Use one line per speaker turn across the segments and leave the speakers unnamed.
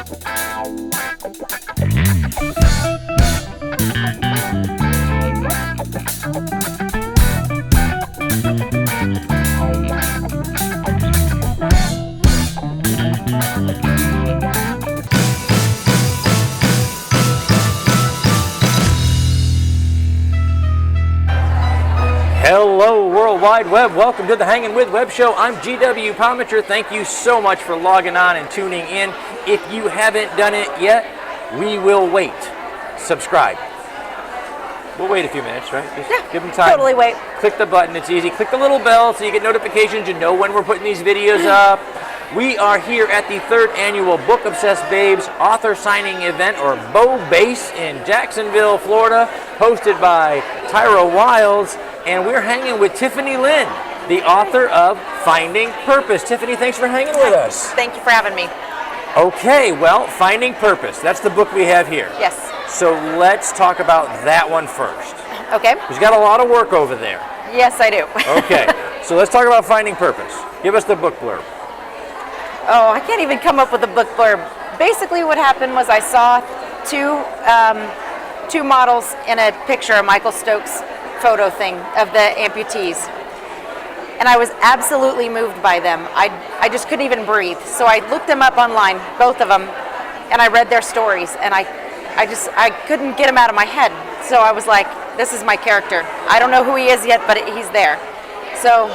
Hello, World Wide Web. Welcome to the Hangin With Web Show. I'm GW Pomichter. Thank you so much for logging on and tuning in. If you haven't done it yet, we will wait. Subscribe. We'll wait a few minutes, right? Just give them time.
Totally wait.
Click the button. It's easy. Click the little bell so you get notifications. You know when we're putting these videos up. We are here at the 3rd annual Book Obsessed Babes author signing event, or BOBASE, in Jacksonville, Florida, hosted by Tyra Wiles. And we're hanging with Tiffani Lynn, the author of Finding Purpose. Tiffani, thanks for hanging with us.
Thank you for having me.
Okay, well, Finding Purpose, that's the book we have here.
Yes.
So let's talk about that one first.
Okay.
You've got a lot of work over there.
Yes, I do.
Okay, so let's talk about Finding Purpose. Give us the book blurb.
Oh, I can't even come up with a book blurb. Basically what happened was I saw two models in a picture, a Michael Stokes photo thing of the amputees, and I was absolutely moved by them. I just couldn't even breathe, so I looked them up online, both of them, and I read their stories, and I couldn't get them out of my head. So I was like, this is my character. I don't know who he is yet, but he's there. So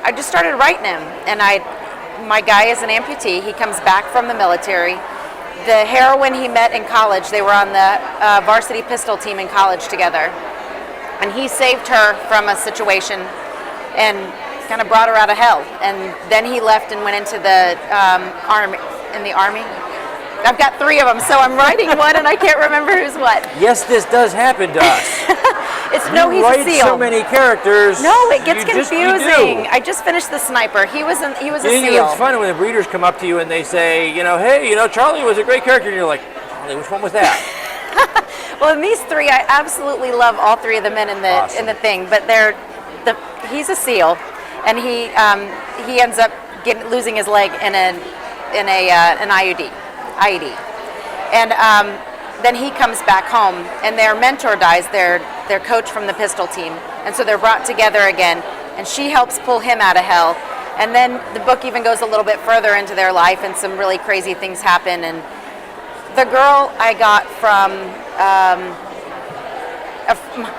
I just started writing him, and my guy is an amputee. He comes back from the military. The heroine he met in college, they were on the varsity pistol team in college together. And he saved her from a situation and kind of brought her out of hell. And then he left and went into the army. I've got 3 of them, so I'm writing one and I can't remember who's what.
Yes, this does happen to us.
He's
you
a
write
SEAL.
so many characters.
No, it gets confusing.
You do.
I just finished the sniper. He was a SEAL.
It's funny when the readers come up to you and they say, hey, Charlie was a great character, and you're like, Charlie, which one was that?
Well, in these 3, I absolutely love all 3 of the men in the thing. But he's a SEAL, and he ends up losing his leg in an IED, and then he comes back home, and their mentor dies, their coach from the pistol team, and so they're brought together again, and she helps pull him out of hell. And then the book even goes a little bit further into their life, and some really crazy things happen. And the girl I got from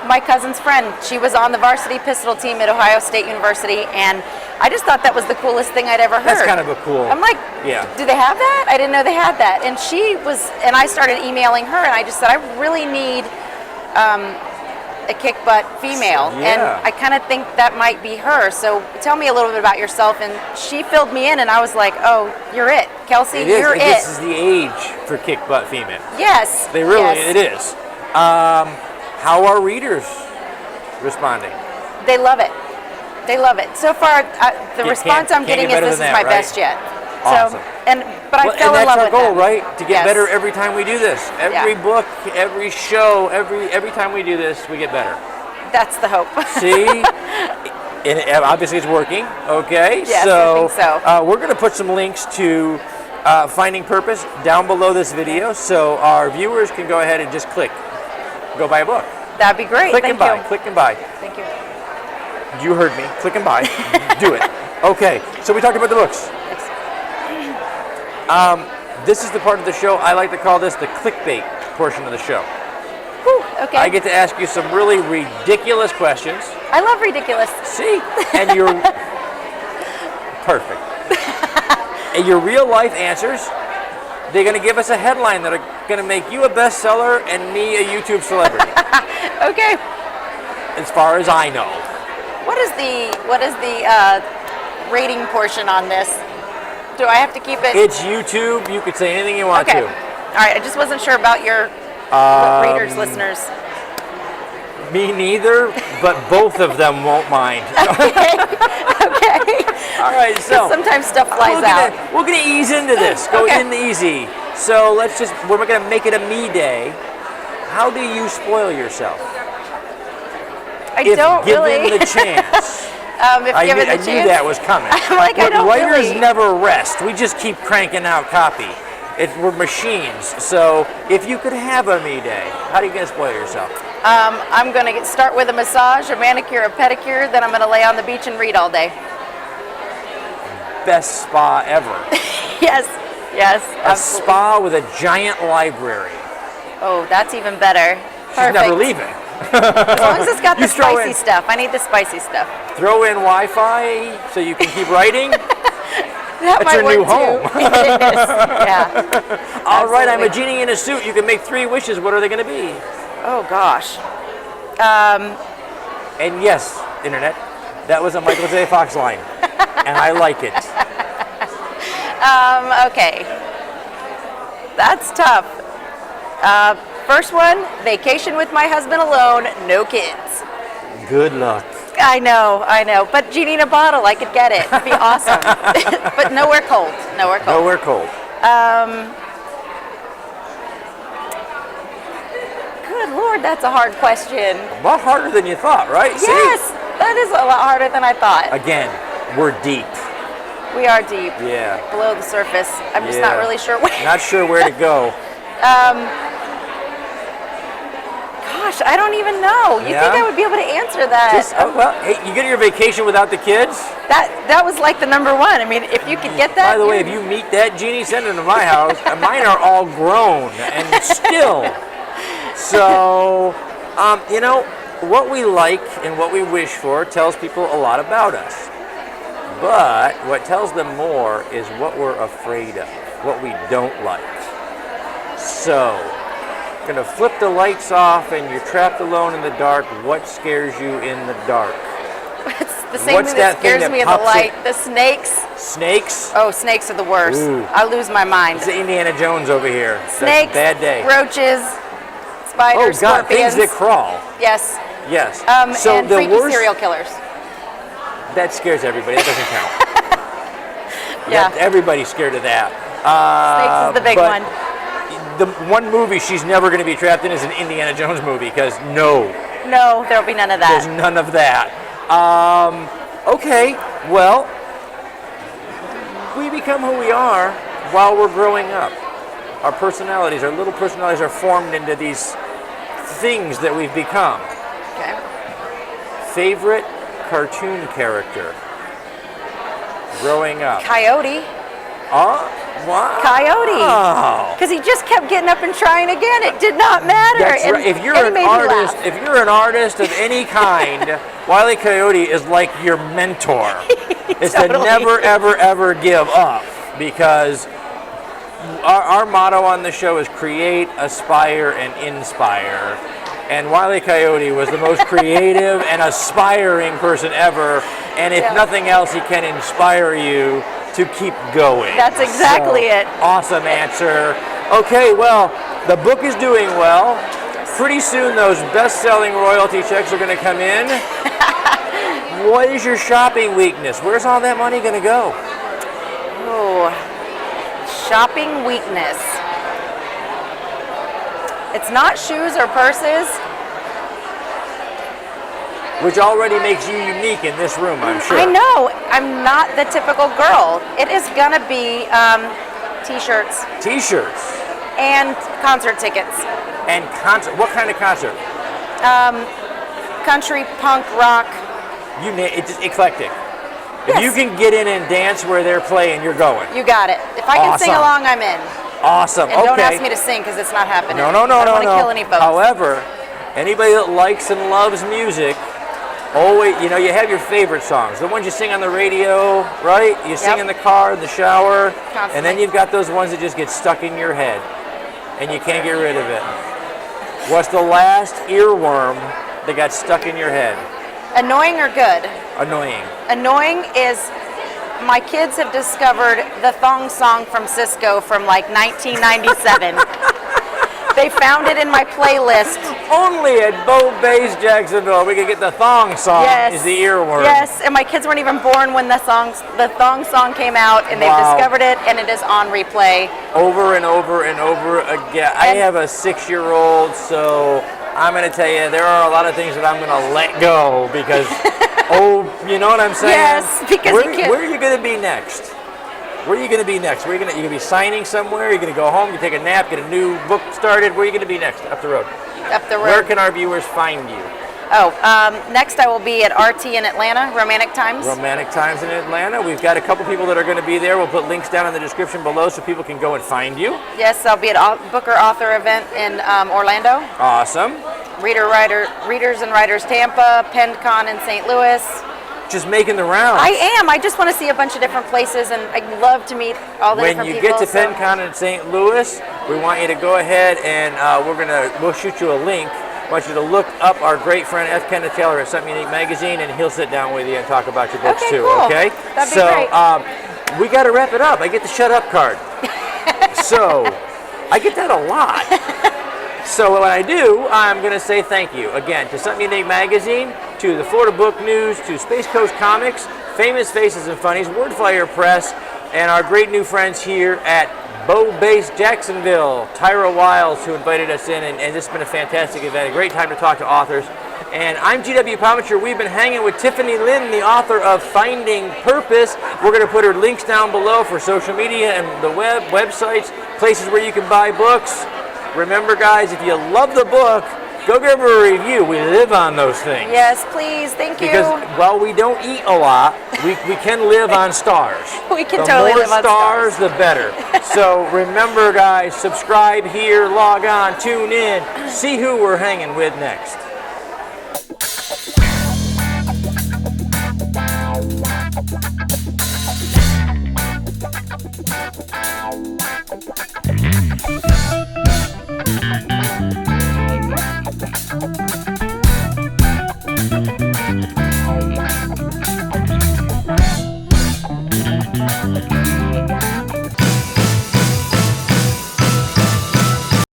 my cousin's friend. She was on the varsity pistol team at Ohio State University, and I just thought that was the coolest thing I'd ever heard.
That's kind of a cool.
I'm like,
yeah.
Do they have that? I didn't know they had that. And and I started emailing her, and I just said, I really need a kick butt female.
Yeah.
And I kind of think that might be her. So tell me a little bit about yourself. And she filled me in, and I was like, oh, you're it. Kelsey, you're it.
This is the age for kick butt female.
Yes.
It is. How are readers responding?
They love it. They love it. So far, the response I'm getting is this is my best yet.
Awesome.
So, but I fell in love with
that's our goal,
them.
right? To get better every time we do this. Every book, every show, every time we do this, we get better.
That's the hope.
See? And obviously it's working, okay?
Yes, I think so.
We're going to put some links to Finding Purpose down below this video, so our viewers can go ahead and just go buy a book.
That'd be great.
Click and buy. Click and buy.
Thank you.
You heard me. Click and buy. Do it. Okay, so we talked about the books. This is the part of the show I like to call this the clickbait portion of the show.
Whew, okay.
I get to ask you some really ridiculous questions.
I love ridiculous.
See? And you're perfect. And your real life answers, they're going to give us a headline that are going to make you a bestseller and me a YouTube celebrity.
Okay.
As far as I know.
What is the rating portion on this? Do I have to keep it?
It's YouTube. You could say anything you want to.
All right. I just wasn't sure about your readers, listeners.
Me neither, but both of them won't mind.
Okay.
All right, so
sometimes stuff flies out.
We're gonna ease into this. Go in easy. So we're gonna make it a me day. How do you spoil yourself?
I don't really.
Given the chance.
I knew
that was coming.
I'm like,
but
I don't
writers
really.
never rest. We just keep cranking out copy. We're machines. So if you could have a me day, how are you going to spoil yourself?
I'm going to start with a massage, a manicure, a pedicure, then I'm going to lay on the beach and read all day.
Best spa ever.
Yes, yes.
A
absolutely.
spa with a giant library.
Oh, that's even better.
She's
Perfect.
never leaving.
As long as it's got the
You throw
spicy
in-
stuff. I need the spicy stuff.
Throw in Wi-Fi so you can keep writing.
That
That's
might
your
work
new
too.
home.
It is. Yeah.
All right, I'm a
Absolutely.
genie in a suit. You can make 3 wishes. What are they going to be?
Oh gosh.
And yes, internet, that was a Michael J. Fox line, and I like it.
Okay. That's tough. First one, vacation with my husband alone, no kids.
Good luck.
I know. But genie in a bottle, I could get it. It'd be awesome. But nowhere cold.
Nowhere cold.
Good Lord, that's a hard question.
A lot harder than you thought, right?
Yes, that is a lot harder than I thought.
See? Again, we're deep.
We are deep,
Yeah.
below the surface. I'm just not
Yeah.
really sure where.
Not sure where to go.
Gosh, I don't even know. You
Yeah?
think I would be able to answer that?
Well, hey, you get your vacation without the kids?
That was like the number one. I mean, if you could get that.
By the way, if you meet that genie, send it to my house. Mine are all grown and still. So, you know, what we like and what we wish for tells people a lot about us. But what tells them more is what we're afraid of, what we don't like. So, going to flip the lights off and you're trapped alone in the dark. What scares you in the dark?
It's the same
What's
thing that
that thing
scares
that
me in the
pops
light. The snakes.
Snakes?
Oh, snakes are the worst.
Ooh.
I lose my mind.
It's Indiana Jones over here.
Snakes,
That's a bad day.
roaches,
Oh
spiders,
God,
scorpions.
things that crawl.
Yes.
Yes.
So and
the
freaky
worst,
serial killers.
that scares everybody. That doesn't count.
Yeah.
Everybody's scared of that.
Snakes is the big
but
one.
The one movie she's never going to be trapped in is an Indiana Jones movie because no,
No, there'll be none of
there's
that.
none of that. Okay, well, we become who we are while we're growing up. Our personalities, our little personalities are formed into these things that we've become.
Okay.
Favorite cartoon character growing up?
Coyote.
Oh, wow.
Coyote. Because he just kept getting up and trying again. It did not matter.
That's
And-
right. If you're
and he
an
made me
artist,
laugh.
if you're an artist of any kind, Wile E. Coyote is like your mentor. It's to
Totally.
never, ever, ever give up because our motto on the show is create, aspire, and inspire. And Wile E. Coyote was the most creative and aspiring person ever. And if
Yeah.
nothing else, he can inspire you to keep going.
That's exactly it.
Awesome answer. Okay, well, the book is doing well. Pretty soon those best-selling royalty checks are going to come in. What is your shopping weakness? Where's all that money going to go?
Oh, shopping weakness. It's not shoes or purses.
Which already makes you unique in this room, I'm sure.
I know. I'm not the typical girl. It is gonna be t-shirts
T-shirts
and concert tickets.
and concert. What kind of concert?
Country, punk, rock.
It's eclectic. If
Yes.
you can get in and dance where they're playing, you're going.
You got it. If I can sing
Awesome.
along, I'm in.
Awesome.
And
okay.
don't ask me to sing because it's not happening.
No.
I don't want to kill any folks.
However, anybody that likes and loves music, always, you have your favorite songs. The ones you sing on the radio, right? You sing
Yep.
in the car, in the shower.
Constantly.
And then you've got those ones that just get stuck in your head and you can't get rid of it. What's the last earworm that got stuck in your head?
Annoying or good?
Annoying.
Annoying is my kids have discovered the thong song from Cisco from like 1997. They found it in my playlist.
Only at Bo-Base-Jacksonville we can get the thong song
Yes.
is the earworm.
Yes, and my kids weren't even born when the thong song came out, and they've
Wow.
discovered it, and it is on replay.
Over and over and over again. I
And-
have a 6-year-old, so I'm going to tell you, there are a lot of things that I'm going to let go because, you know what I'm saying?
Yes, because
where,
you can't-
where are you going to be next? Where are you going to be next? Where are you going to be signing somewhere? You're going to go home, you take a nap, get a new book started. Where are you going to be next? Up the road.
Up the road.
Where can our viewers find you?
Oh, next I will be at RT in Atlanta, Romantic Times.
Romantic Times in Atlanta. We've got a couple people that are going to be there. We'll put links down in the description below so people can go and find you.
Yes, I'll be at Booker Author event in Orlando.
Awesome.
Readers and Writers Tampa, PennCon in St. Louis.
Just making the rounds.
I am. I just want to see a bunch of different places, and I'd love to meet all the different people.
When you get to PennCon in St. Louis, we want you to go ahead and we'll shoot you a link. I want you to look up our great friend F. Kenneth Taylor at Something Unique Magazine, and he'll sit down with you and talk about your books too.
Cool.
Okay?
That'd be great.
We got to wrap it up. I get the shut up card. So I get that a lot. So what I do, I'm going to say thank you again to Something Unique Magazine, to the Florida Book News, to Space Coast Comics, Famous Faces and Funnies, Wordfire Press, and our great new friends here at BOBASEJax Jacksonville, Tyra Wiles, who invited us in, and this has been a fantastic event, a great time to talk to authors. And I'm GW Pomichter. We've been hanging with Tiffani Lynn, the author of Finding Purpose. We're going to put her links down below for social media and the websites, places where you can buy books. Remember, guys, if you love the book, go give her a review. We live on those things.
Yes, please. Thank you.
Because while we don't eat a lot, we can live on stars.
We can totally live on stars.
The more stars, the better. So remember, guys, subscribe here, log on, tune in, see who we're hanging with next.